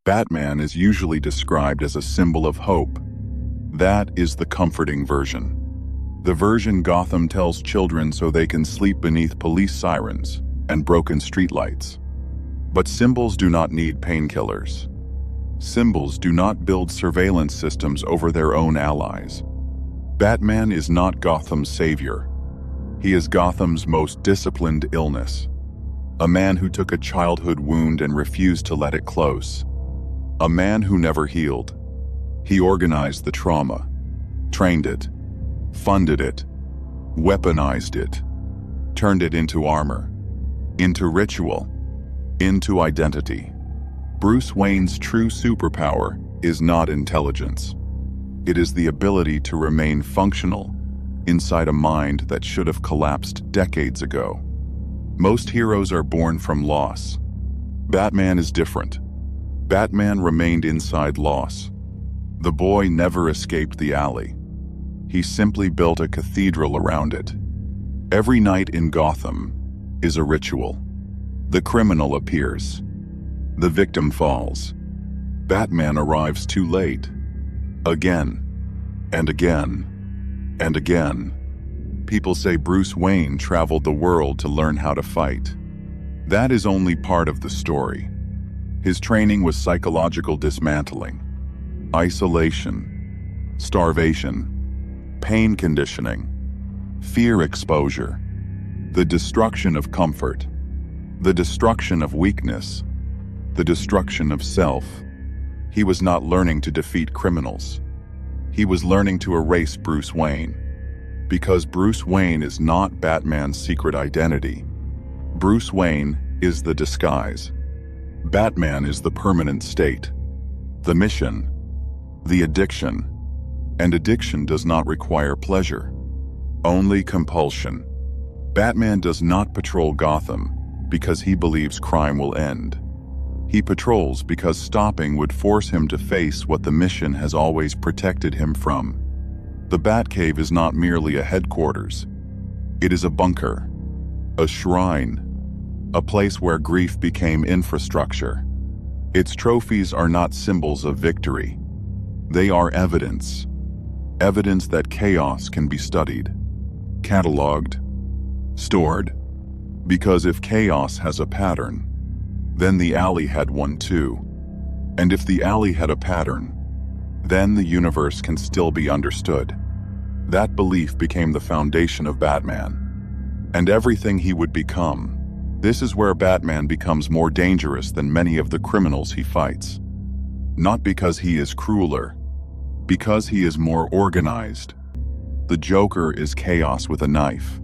Batman is usually described as a symbol of hope. That is the comforting version. The version Gotham tells children so they can sleep beneath police sirens and broken streetlights. But symbols do not need painkillers. Symbols do not build surveillance systems over their own allies. Batman is not Gotham's savior. He is Gotham's most disciplined illness. A man who took a childhood wound and refused to let it close. A man who never healed. He organized the trauma, trained it, funded it, weaponized it, turned it into armor, into ritual, into identity. Bruce Wayne's true superpower is not intelligence. It is the ability to remain functional inside a mind that should have collapsed decades ago. Most heroes are born from loss. Batman is different. Batman remained inside loss. The boy never escaped the alley. He simply built a cathedral around it. Every night in Gotham is a ritual. The criminal appears. The victim falls. Batman arrives too late. Again, and again, and again. People say Bruce Wayne traveled the world to learn how to fight. That is only part of the story. His training was psychological dismantling, isolation, starvation, pain conditioning, fear exposure, the destruction of comfort, the destruction of weakness, the destruction of self. He was not learning to defeat criminals. He was learning to erase Bruce Wayne. Because Bruce Wayne is not Batman's secret identity. Bruce Wayne is the disguise. Batman is the permanent state, the mission, the addiction. And addiction does not require pleasure, only compulsion. Batman does not patrol Gotham because he believes crime will end. He patrols because stopping would force him to face what the mission has always protected him from. The Batcave is not merely a headquarters. It is a bunker, a shrine, a place where grief became infrastructure. Its trophies are not symbols of victory. They are evidence. Evidence that chaos can be studied, cataloged, stored. Because if chaos has a pattern, then the alley had one too. And if the alley had a pattern, then the universe can still be understood. That belief became the foundation of Batman, and everything he would become. This is where Batman becomes more dangerous than many of the criminals he fights. Not because he is crueler, because he is more organized. The Joker is chaos with a knife.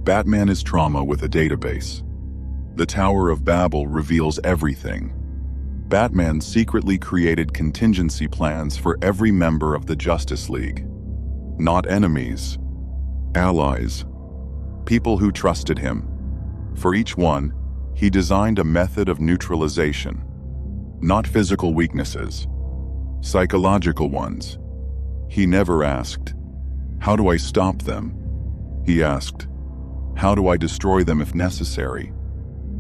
Batman is trauma with a database. The Tower of Babel reveals everything. Batman secretly created contingency plans for every member of the Justice League. Not enemies, allies, people who trusted him. For each one, he designed a method of neutralization. Not physical weaknesses, psychological ones. He never asked, "How do I stop them?" He asked, "How do I destroy them if necessary?"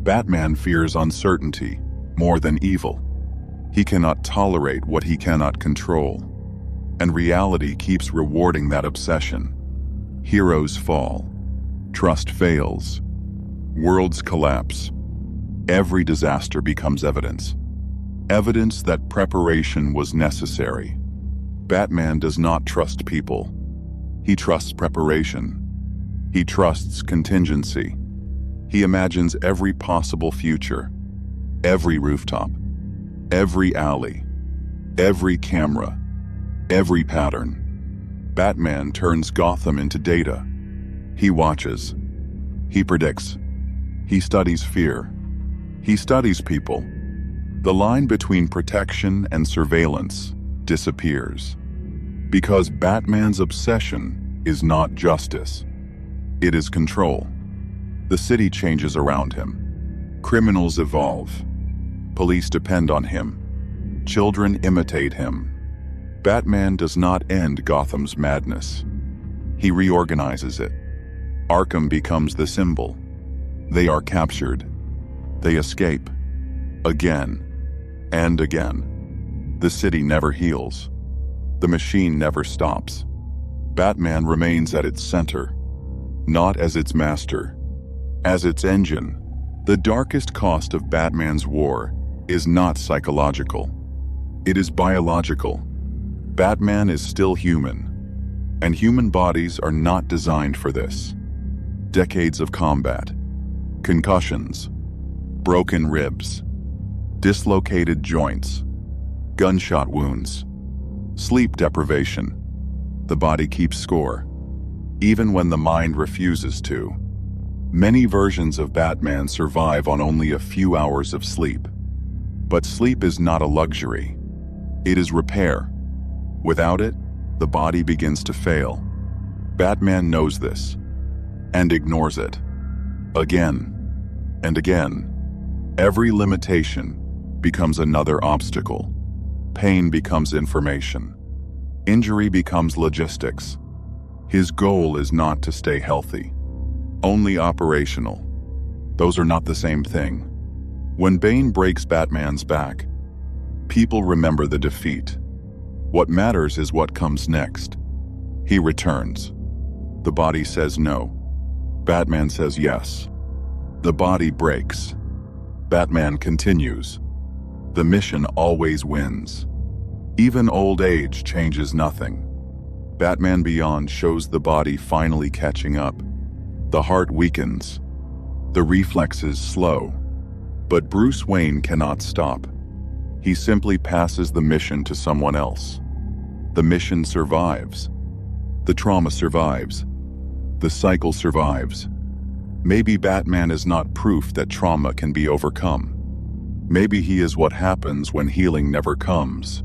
Batman fears uncertainty more than evil. He cannot tolerate what he cannot control. And reality keeps rewarding that obsession. Heroes fall. Trust fails. Worlds collapse. Every disaster becomes evidence. Evidence that preparation was necessary. Batman does not trust people. He trusts preparation. He trusts contingency. He imagines every possible future, every rooftop, every alley, every camera, every pattern. Batman turns Gotham into data. He watches. He predicts. He studies fear. He studies people. The line between protection and surveillance disappears. Because Batman's obsession is not justice. It is control. The city changes around him. Criminals evolve. Police depend on him. Children imitate him. Batman does not end Gotham's madness. He reorganizes it. Arkham becomes the symbol. They are captured. They escape. Again. And again. The city never heals. The machine never stops. Batman remains at its center, not as its master, as its engine. The darkest cost of Batman's war is not psychological. It is biological. Batman is still human, and human bodies are not designed for this. Decades of combat, concussions, broken ribs, dislocated joints, gunshot wounds, sleep deprivation. The body keeps score, even when the mind refuses to. Many versions of Batman survive on only a few hours of sleep. But sleep is not a luxury. It is repair. Without it, the body begins to fail. Batman knows this, and ignores it. Again and again. Every limitation becomes another obstacle. Pain becomes information. Injury becomes logistics. His goal is not to stay healthy, only operational. Those are not the same thing. When Bane breaks Batman's back, people remember the defeat. What matters is what comes next. He returns. The body says no. Batman says yes. The body breaks. Batman continues. The mission always wins. Even old age changes nothing. Batman Beyond shows the body finally catching up. The heart weakens. The reflexes slow. But Bruce Wayne cannot stop. He simply passes the mission to someone else. The mission survives. The trauma survives. The cycle survives. Maybe Batman is not proof that trauma can be overcome. Maybe he is what happens when healing never comes.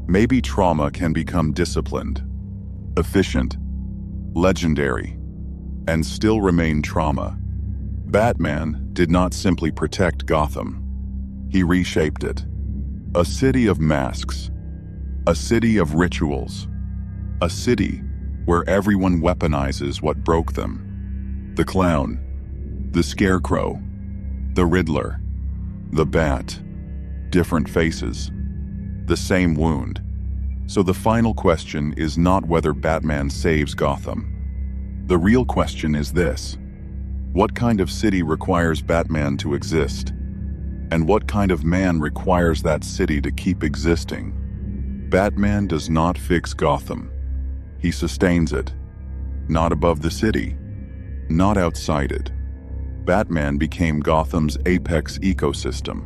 Maybe trauma can become disciplined, efficient, legendary, and still remain trauma. Batman did not simply protect Gotham. He reshaped it. A city of masks. A city of rituals. A city where everyone weaponizes what broke them. The clown, the scarecrow, the Riddler, the Bat. Different faces. The same wound. So the final question is not whether Batman saves Gotham. The real question is this: what kind of city requires Batman to exist? And what kind of man requires that city to keep existing? Batman does not fix Gotham. He sustains it. Not above the city. Not outside it. Batman became Gotham's apex ecosystem.